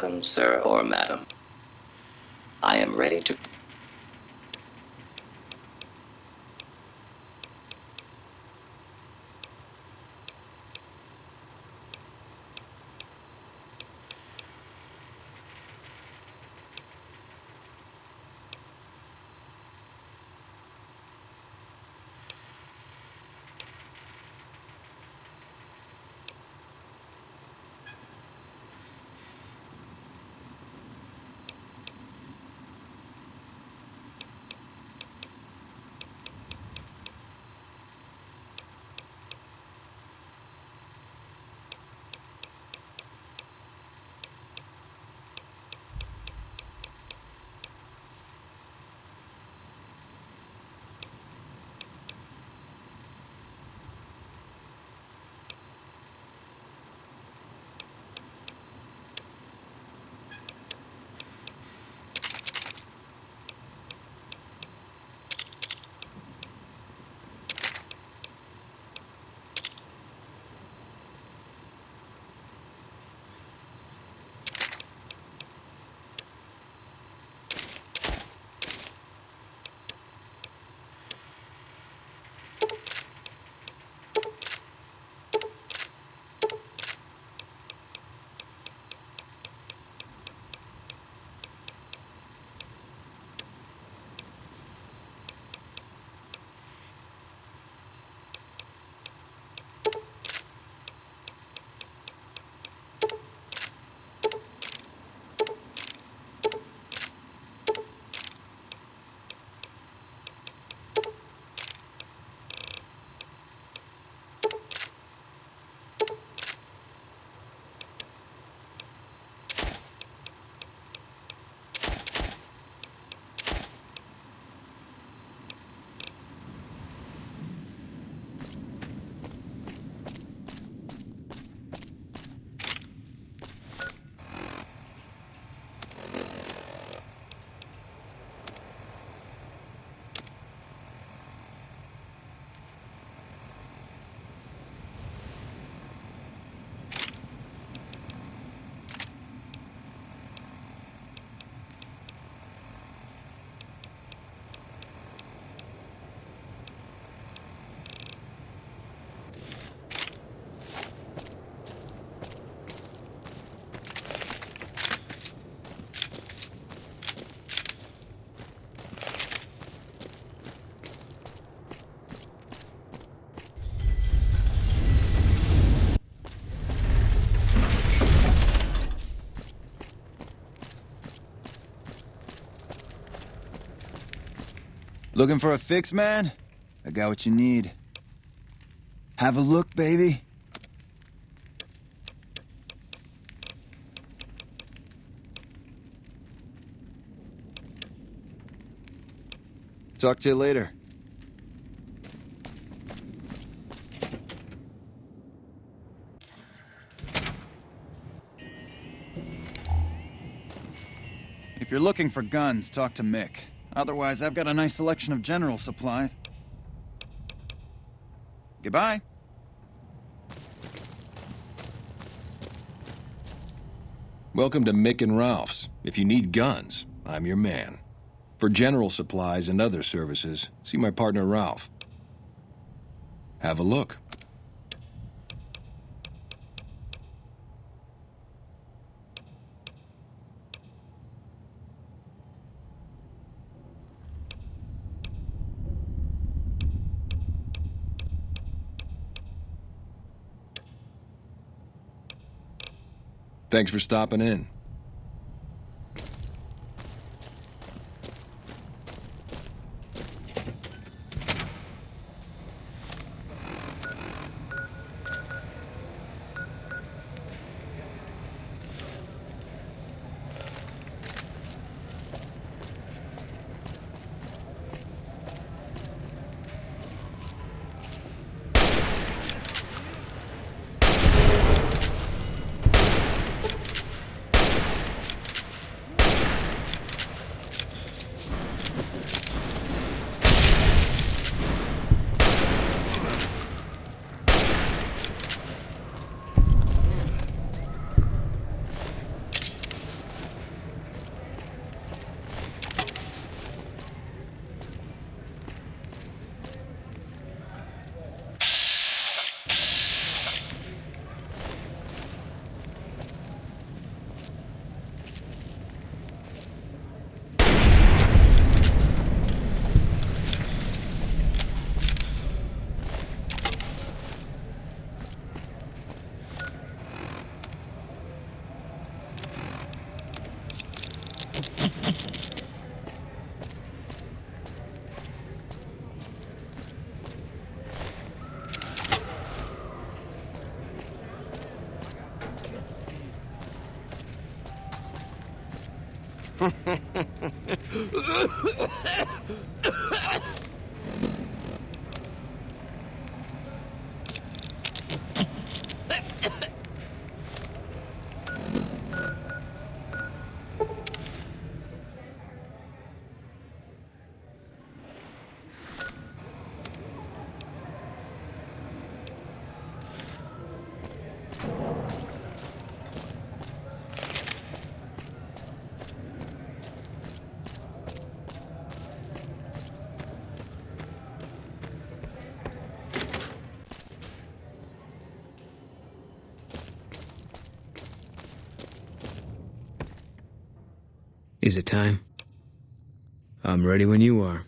welcome, sir or madam. I am ready to... Looking for a fix, man? I got what you need. Have a look, baby. Talk to you later. If you're looking for guns, talk to Mick. Otherwise, I've got a nice selection of general supplies. Goodbye. Welcome to Mick and Ralph's. If you need guns, I'm your man. For general supplies and other services, see my partner Ralph. Have a look. Thanks for stopping in. Is it time? I'm ready when you are.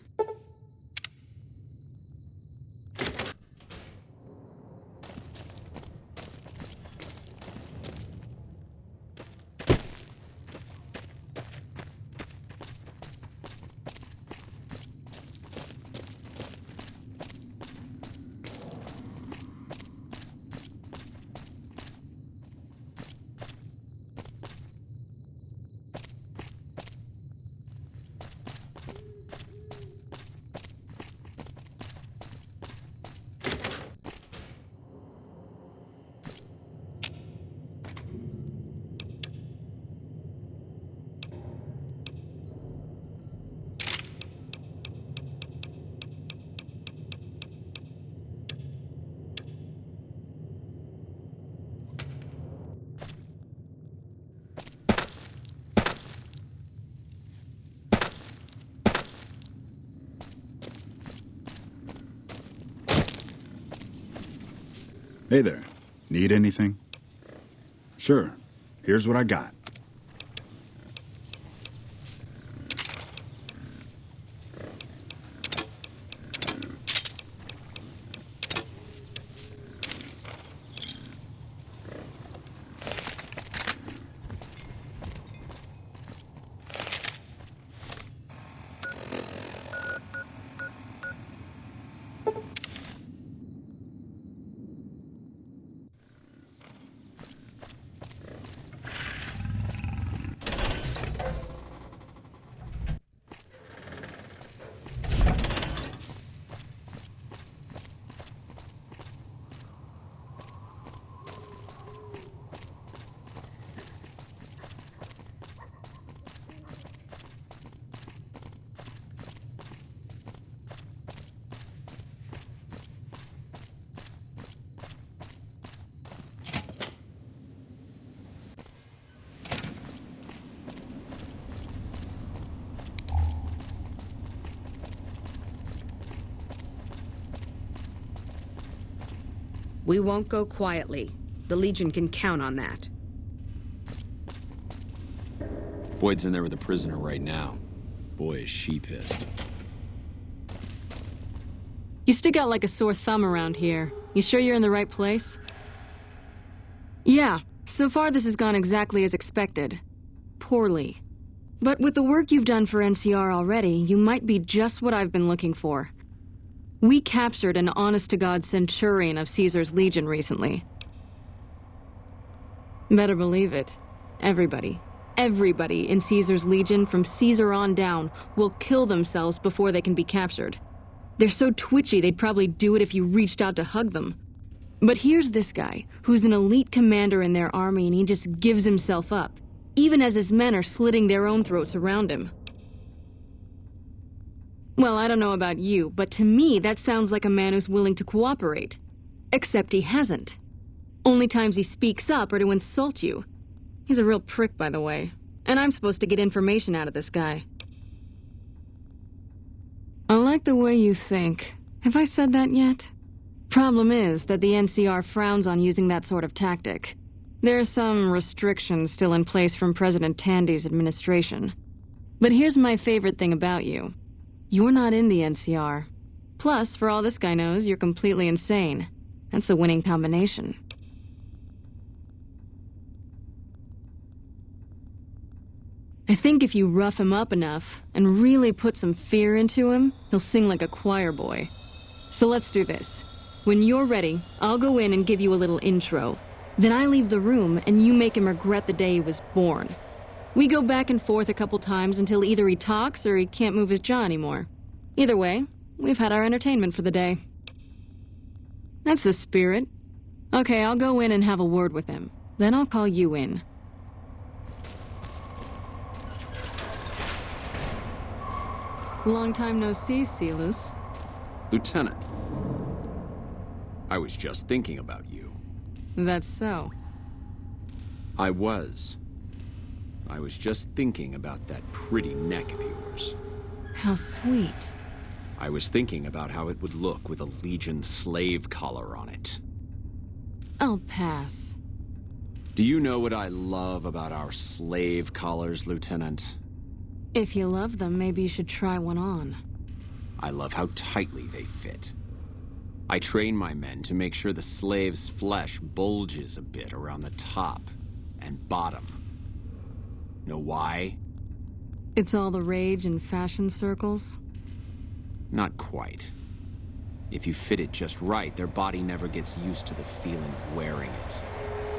Hey there. Need anything? Sure. Here's what I got. We won't go quietly. The Legion can count on that. Boyd's in there with a prisoner right now. Boy, is she pissed. You stick out like a sore thumb around here. You sure you're in the right place? Yeah, so far this has gone exactly as expected. Poorly. But with the work you've done for NCR already, you might be just what I've been looking for. We captured an honest-to-God centurion of Caesar's Legion recently. Better believe it. Everybody in Caesar's Legion from Caesar on down will kill themselves before they can be captured. They're so twitchy they'd probably do it if you reached out to hug them. But here's this guy, who's an elite commander in their army, and he just gives himself up, even as his men are slitting their own throats around him. Well, I don't know about you, but to me that sounds like a man who's willing to cooperate. Except he hasn't. Only times he speaks up are to insult you. He's a real prick, by the way. And I'm supposed to get information out of this guy. I like the way you think. Have I said that yet? Problem is that the NCR frowns on using that sort of tactic. There's some restrictions still in place from President Tandy's administration. But here's my favorite thing about you. You're not in the NCR. Plus, for all this guy knows, you're completely insane. That's a winning combination. I think if you rough him up enough, and really put some fear into him, he'll sing like a choir boy. So let's do this. When you're ready, I'll go in and give you a little intro. Then I leave the room, and you make him regret the day he was born. We go back and forth a couple times until either he talks or he can't move his jaw anymore. Either way, we've had our entertainment for the day. That's the spirit. Okay, I'll go in and have a word with him. Then I'll call you in. Long time no see, Silus. Lieutenant, I was just thinking about you. That's so. I was just thinking about that pretty neck of yours. How sweet. I was thinking about how it would look with a Legion slave collar on it. I'll pass. Do you know what I love about our slave collars, Lieutenant? If you love them, maybe you should try one on. I love how tightly they fit. I train my men to make sure the slave's flesh bulges a bit around the top and bottom. Know why? It's all the rage in fashion circles? Not quite. If you fit it just right, their body never gets used to the feeling of wearing it.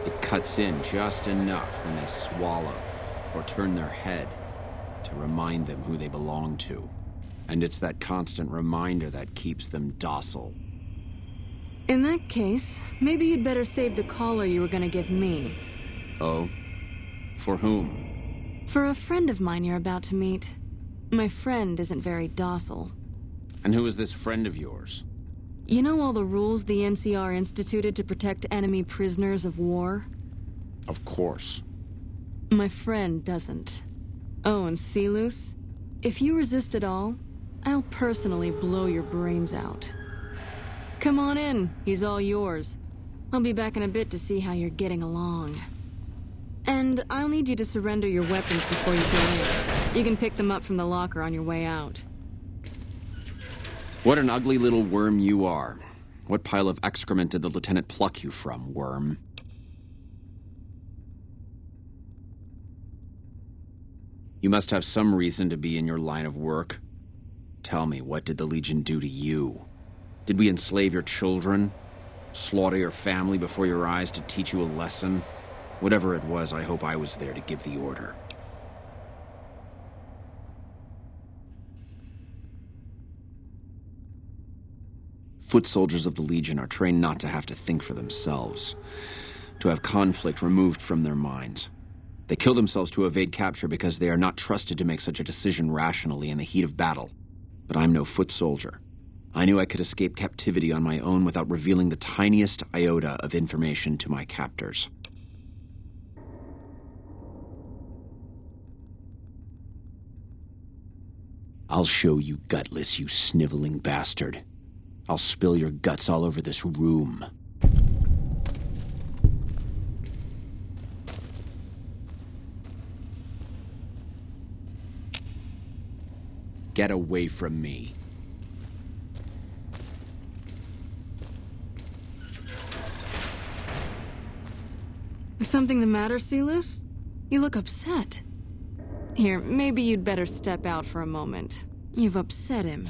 It cuts in just enough when they swallow or turn their head to remind them who they belong to. And it's that constant reminder that keeps them docile. In that case, maybe you'd better save the collar you were gonna give me. Oh? For whom? For a friend of mine you're about to meet. My friend isn't very docile. And who is this friend of yours? You know all the rules the NCR instituted to protect enemy prisoners of war? Of course. My friend doesn't. Oh, and Silus, if you resist at all, I'll personally blow your brains out. Come on in, he's all yours. I'll be back in a bit to see how you're getting along. And I'll need you to surrender your weapons before you go in. You can pick them up from the locker on your way out. What an ugly little worm you are. What pile of excrement did the lieutenant pluck you from, worm? You must have some reason to be in your line of work. Tell me, what did the Legion do to you? Did we enslave your children? Slaughter your family before your eyes to teach you a lesson? Whatever it was, I hope I was there to give the order. Foot soldiers of the Legion are trained not to have to think for themselves, to have conflict removed from their minds. They kill themselves to evade capture because they are not trusted to make such a decision rationally in the heat of battle. But I'm no foot soldier. I knew I could escape captivity on my own without revealing the tiniest iota of information to my captors. I'll show you gutless, you sniveling bastard. I'll spill your guts all over this room. Get away from me. Is something the matter, Silus? You look upset. Here, maybe you'd better step out for a moment. You've upset him.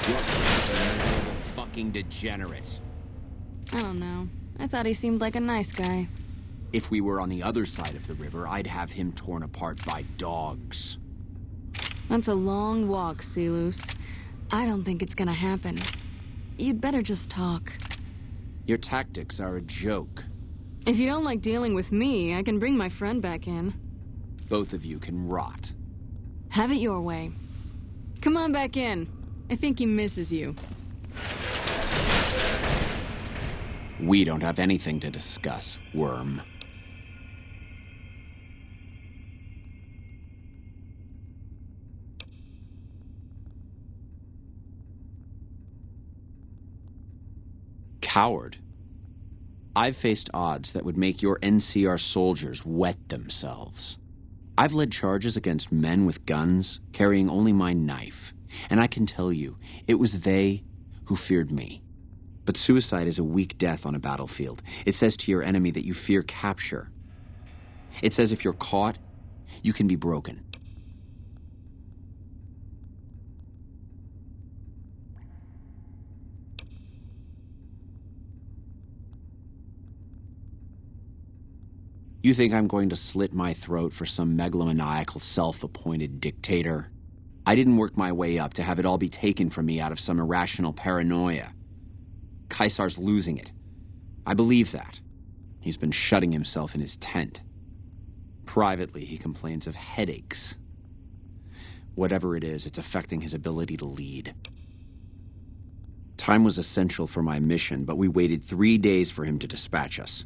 You're a miserable fucking degenerate. I don't know. I thought he seemed like a nice guy. If we were on the other side of the river, I'd have him torn apart by dogs. That's a long walk, Silus. I don't think it's gonna happen. You'd better just talk. Your tactics are a joke. If you don't like dealing with me, I can bring my friend back in. Both of you can rot. Have it your way. Come on back in. I think he misses you. We don't have anything to discuss, worm. Coward. I've faced odds that would make your NCR soldiers wet themselves. I've led charges against men with guns, carrying only my knife. And I can tell you, it was they who feared me. But suicide is a weak death on a battlefield. It says to your enemy that you fear capture. It says if you're caught, you can be broken. You think I'm going to slit my throat for some megalomaniacal self-appointed dictator? I didn't work my way up to have it all be taken from me out of some irrational paranoia. Caesar's losing it. I believe that. He's been shutting himself in his tent. Privately, he complains of headaches. Whatever it is, it's affecting his ability to lead. Time was essential for my mission, but we waited 3 days for him to dispatch us.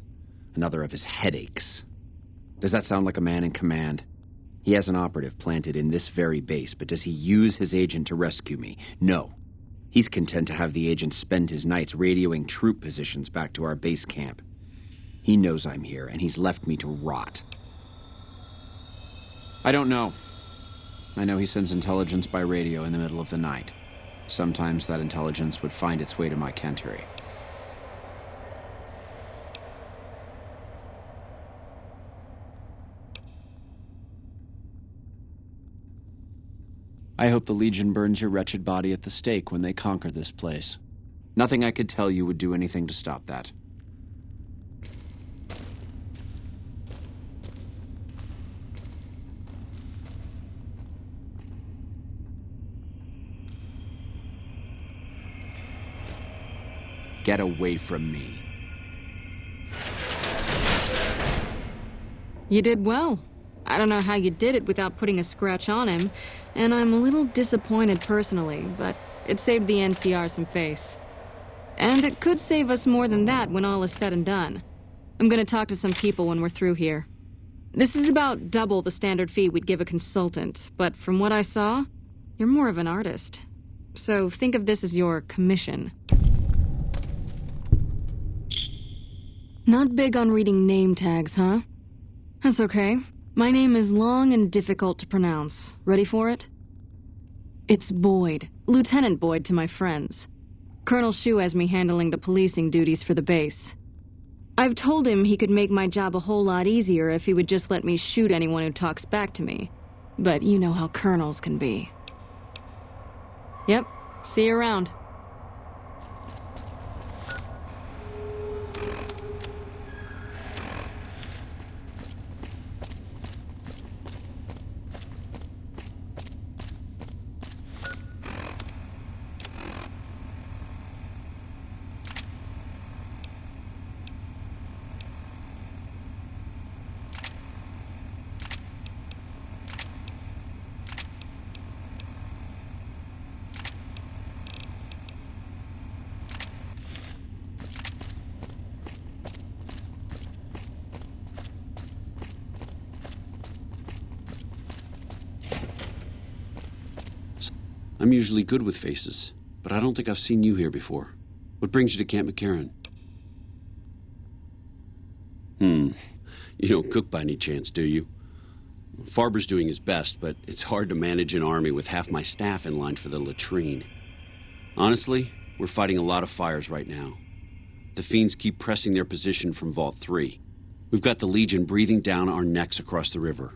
Another of his headaches. Does that sound like a man in command? He has an operative planted in this very base, but does he use his agent to rescue me? No. He's content to have the agent spend his nights radioing troop positions back to our base camp. He knows I'm here, and he's left me to rot. I don't know. I know he sends intelligence by radio in the middle of the night. Sometimes that intelligence would find its way to my Kentary. I hope the Legion burns your wretched body at the stake when they conquer this place. Nothing I could tell you would do anything to stop that. Get away from me. You did well. I don't know how you did it without putting a scratch on him, and I'm a little disappointed personally, but it saved the NCR some face. And it could save us more than that when all is said and done. I'm gonna talk to some people when we're through here. This is about double the standard fee we'd give a consultant, but from what I saw, you're more of an artist. So think of this as your commission. Not big on reading name tags, huh? That's okay. My name is long and difficult to pronounce. Ready for it? It's Boyd. Lieutenant Boyd to my friends. Colonel Shu has me handling the policing duties for the base. I've told him he could make my job a whole lot easier if he would just let me shoot anyone who talks back to me. But you know how colonels can be. Yep, see you around. I'm usually good with faces, but I don't think I've seen you here before. What brings you to Camp McCarran? You don't cook by any chance, do you? Farber's doing his best, but it's hard to manage an army with half my staff in line for the latrine. Honestly, we're fighting a lot of fires right now. The fiends keep pressing their position from Vault 3. We've got the Legion breathing down our necks across the river.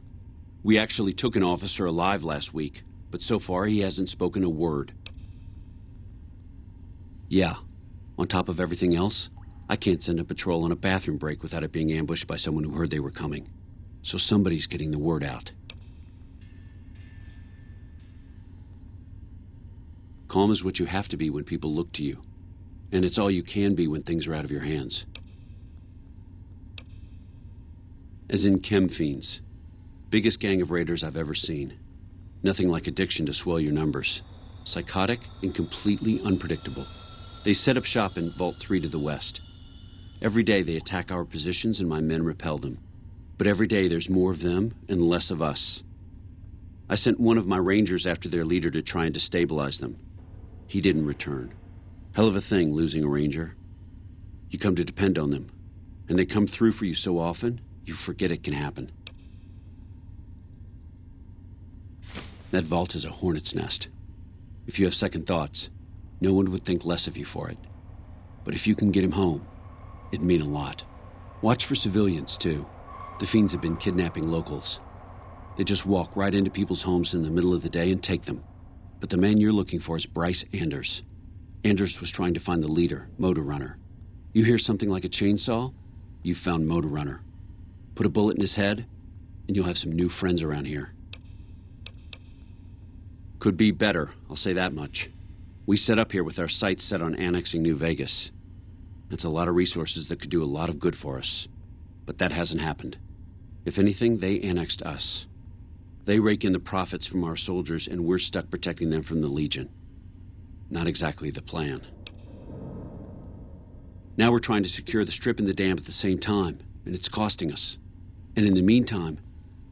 We actually took an officer alive last week, but so far he hasn't spoken a word. Yeah, on top of everything else, I can't send a patrol on a bathroom break without it being ambushed by someone who heard they were coming. So somebody's getting the word out. Calm is what you have to be when people look to you. And it's all you can be when things are out of your hands. As in chem fiends. Biggest gang of raiders I've ever seen. Nothing like addiction to swell your numbers. Psychotic and completely unpredictable. They set up shop in Vault 3 to the west. Every day they attack our positions and my men repel them. But every day there's more of them and less of us. I sent one of my rangers after their leader to try and destabilize them. He didn't return. Hell of a thing, losing a ranger. You come to depend on them, and they come through for you so often, you forget it can happen. That vault is a hornet's nest. If you have second thoughts, no one would think less of you for it. But if you can get him home, it'd mean a lot. Watch for civilians, too. The fiends have been kidnapping locals. They just walk right into people's homes in the middle of the day and take them. But the man you're looking for is Bryce Anders. Anders was trying to find the leader, Motor Runner. You hear something like a chainsaw? You've found Motor Runner. Put a bullet in his head, and you'll have some new friends around here. Could be better, I'll say that much. We set up here with our sights set on annexing New Vegas. That's a lot of resources that could do a lot of good for us. But that hasn't happened. If anything, they annexed us. They rake in the profits from our soldiers, and we're stuck protecting them from the Legion. Not exactly the plan. Now we're trying to secure the Strip and the dam at the same time, and it's costing us. And in the meantime,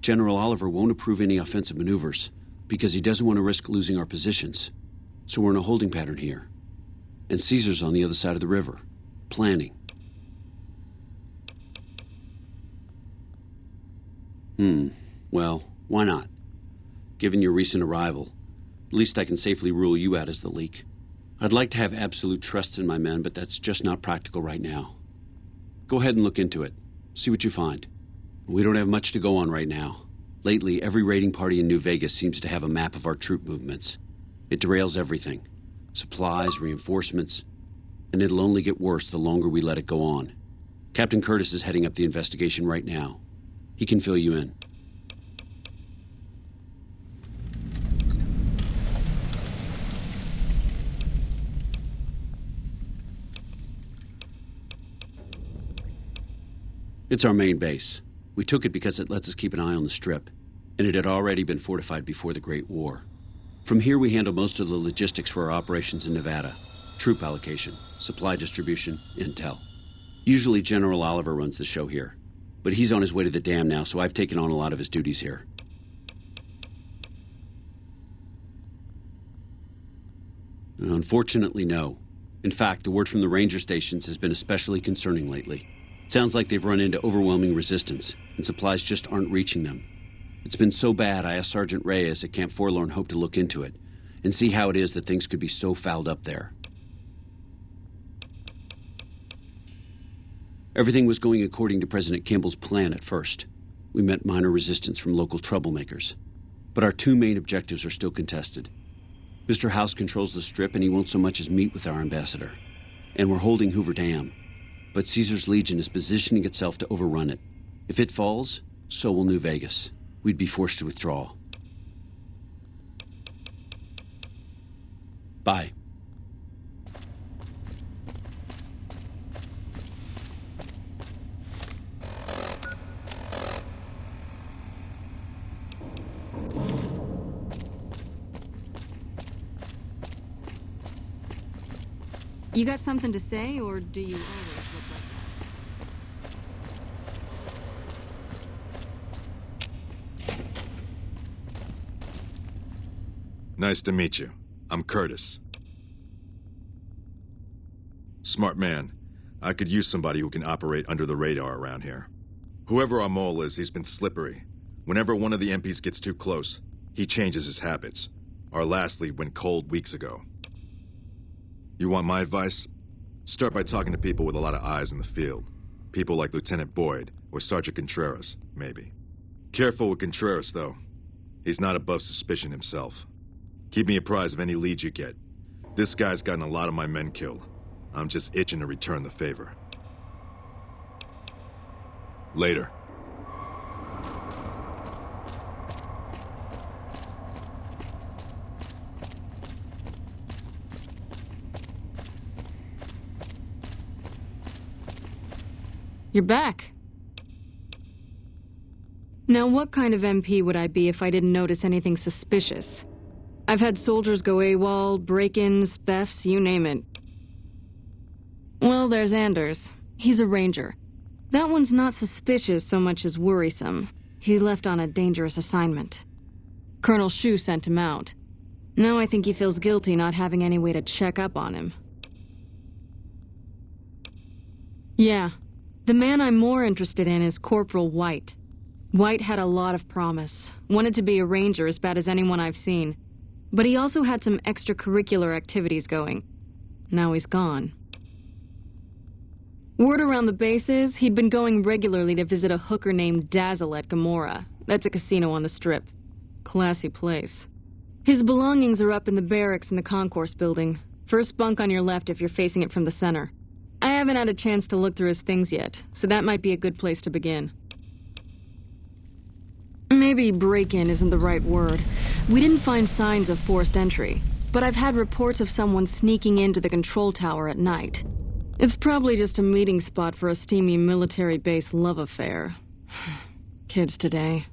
General Oliver won't approve any offensive maneuvers because he doesn't want to risk losing our positions. So we're in a holding pattern here. And Caesar's on the other side of the river, planning. Well, why not? Given your recent arrival, at least I can safely rule you out as the leak. I'd like to have absolute trust in my men, but that's just not practical right now. Go ahead and look into it. See what you find. We don't have much to go on right now. Lately, every raiding party in New Vegas seems to have a map of our troop movements. It derails everything. Supplies, reinforcements, and it'll only get worse the longer we let it go on. Captain Curtis is heading up the investigation right now. He can fill you in. It's our main base. We took it because it lets us keep an eye on the Strip, and it had already been fortified before the Great War. From here, we handle most of the logistics for our operations in Nevada. Troop allocation, supply distribution, intel. Usually General Oliver runs the show here, but he's on his way to the dam now, so I've taken on a lot of his duties here. Unfortunately, no. In fact, the word from the ranger stations has been especially concerning lately. Sounds like they've run into overwhelming resistance, and supplies just aren't reaching them. It's been so bad, I asked Sergeant Reyes at Camp Forlorn Hope to look into it, and see how it is that things could be so fouled up there. Everything was going according to President Kimball's plan at first. We met minor resistance from local troublemakers. But our two main objectives are still contested. Mr. House controls the Strip, and he won't so much as meet with our ambassador. And we're holding Hoover Dam. But Caesar's Legion is positioning itself to overrun it. If it falls, so will New Vegas. We'd be forced to withdraw. Bye. You got something to say, or do you always look like that? Nice to meet you. I'm Curtis. Smart man. I could use somebody who can operate under the radar around here. Whoever our mole is, he's been slippery. Whenever one of the MPs gets too close, he changes his habits. Our last lead went cold weeks ago. You want my advice? Start by talking to people with a lot of eyes in the field. People like Lieutenant Boyd or Sergeant Contreras, maybe. Careful with Contreras, though. He's not above suspicion himself. Keep me apprised of any leads you get. This guy's gotten a lot of my men killed. I'm just itching to return the favor. Later. You're back. Now, what kind of MP would I be if I didn't notice anything suspicious? I've had soldiers go AWOL, break-ins, thefts, you name it. Well, there's Anders. He's a ranger. That one's not suspicious so much as worrisome. He left on a dangerous assignment. Colonel Shu sent him out. Now I think he feels guilty not having any way to check up on him. Yeah. The man I'm more interested in is Corporal White. White had a lot of promise. Wanted to be a ranger as bad as anyone I've seen. But he also had some extracurricular activities going. Now he's gone. Word around the base is he'd been going regularly to visit a hooker named Dazzle at Gomorrah. That's a casino on the Strip. Classy place. His belongings are up in the barracks in the concourse building. First bunk on your left if you're facing it from the center. I haven't had a chance to look through his things yet, so that might be a good place to begin. Maybe break-in isn't the right word. We didn't find signs of forced entry, but I've had reports of someone sneaking into the control tower at night. It's probably just a meeting spot for a steamy military base love affair. Kids today.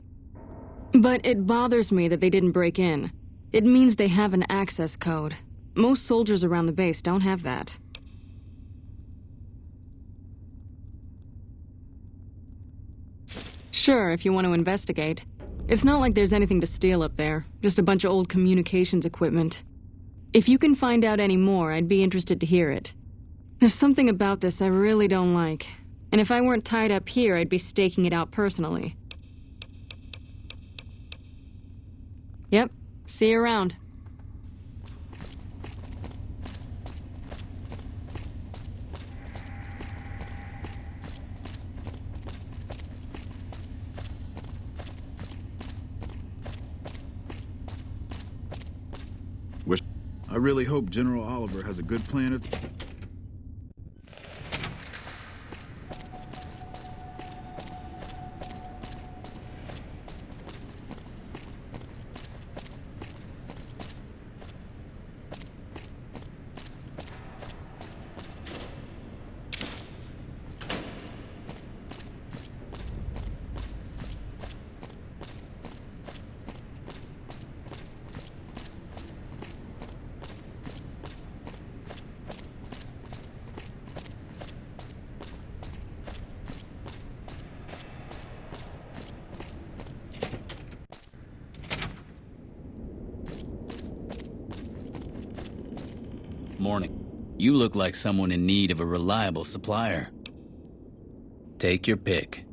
But it bothers me that they didn't break in. It means they have an access code. Most soldiers around the base don't have that. Sure, if you want to investigate. It's not like there's anything to steal up there, just a bunch of old communications equipment. If you can find out any more, I'd be interested to hear it. There's something about this I really don't like, and if I weren't tied up here, I'd be staking it out personally. Yep, see you around. I really hope General Oliver has a good plan of... Morning. You look like someone in need of a reliable supplier. Take your pick.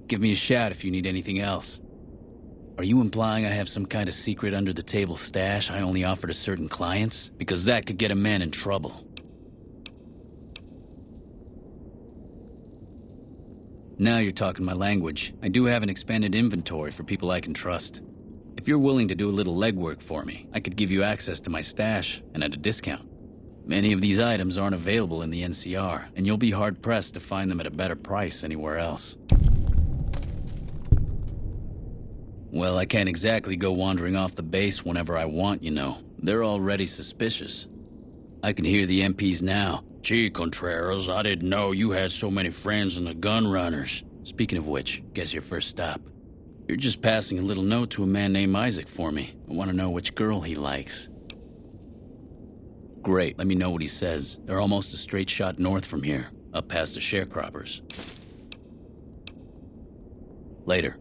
Give me a shout if you need anything else. Are you implying I have some kind of secret under-the-table stash I only offer to certain clients? Because that could get a man in trouble. Now you're talking my language. I do have an expanded inventory for people I can trust. If you're willing to do a little legwork for me, I could give you access to my stash, and at a discount. Many of these items aren't available in the NCR, and you'll be hard-pressed to find them at a better price anywhere else. Well, I can't exactly go wandering off the base whenever I want, you know. They're already suspicious. I can hear the MPs now. Gee, Contreras, I didn't know you had so many friends in the gun runners. Speaking of which, guess your first stop. You're just passing a little note to a man named Isaac for me. I want to know which girl he likes. Great, let me know what he says. They're almost a straight shot north from here, up past the sharecroppers. Later.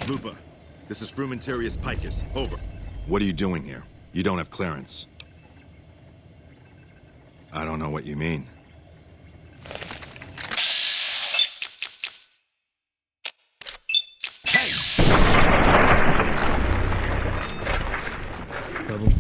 Lupa, this is Frumentarius Picus. Over. What are you doing here? You don't have clearance. I don't know what you mean. Double.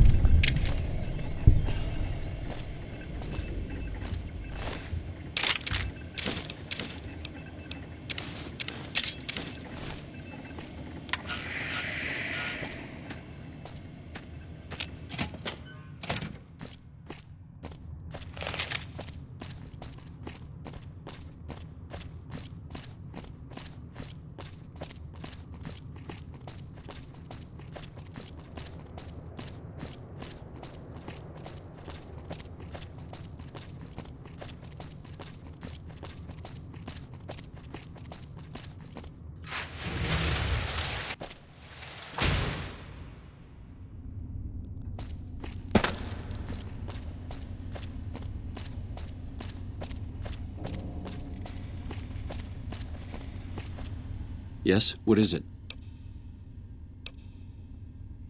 Yes? What is it?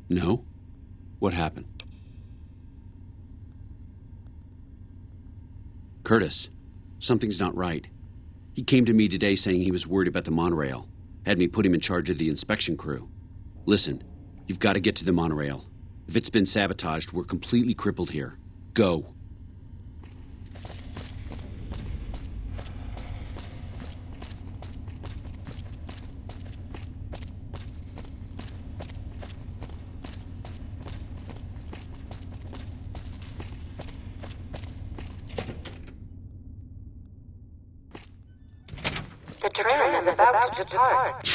No? What happened? Curtis, something's not right. He came to me today saying he was worried about the monorail. Had me put him in charge of the inspection crew. Listen, you've got to get to the monorail. If it's been sabotaged, we're completely crippled here. Go. The train is about to depart.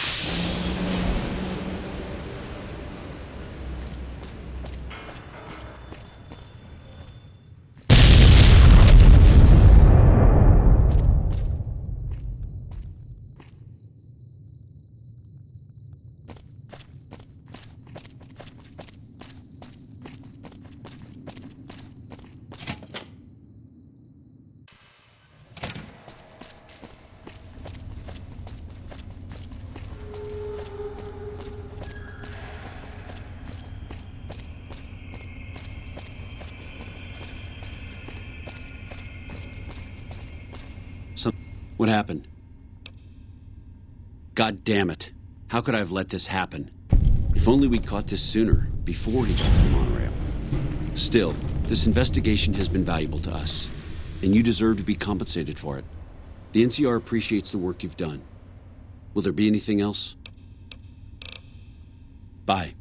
What happened? God damn it. How could I have let this happen? If only we'd caught this sooner, before he got to the monorail. Still, this investigation has been valuable to us, and you deserve to be compensated for it. The NCR appreciates the work you've done. Will there be anything else? Bye.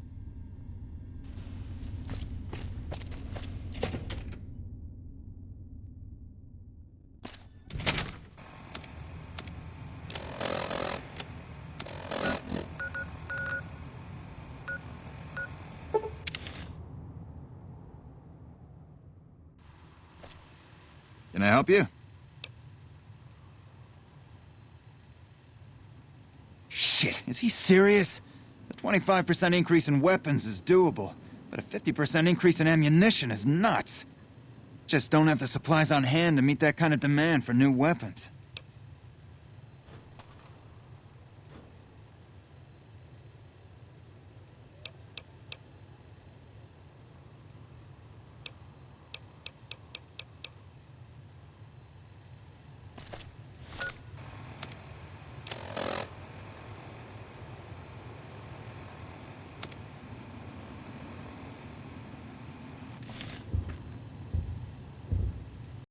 Can I help you? Shit, is he serious? The 25% increase in weapons is doable, but a 50% increase in ammunition is nuts. Just don't have the supplies on hand to meet that kind of demand for new weapons.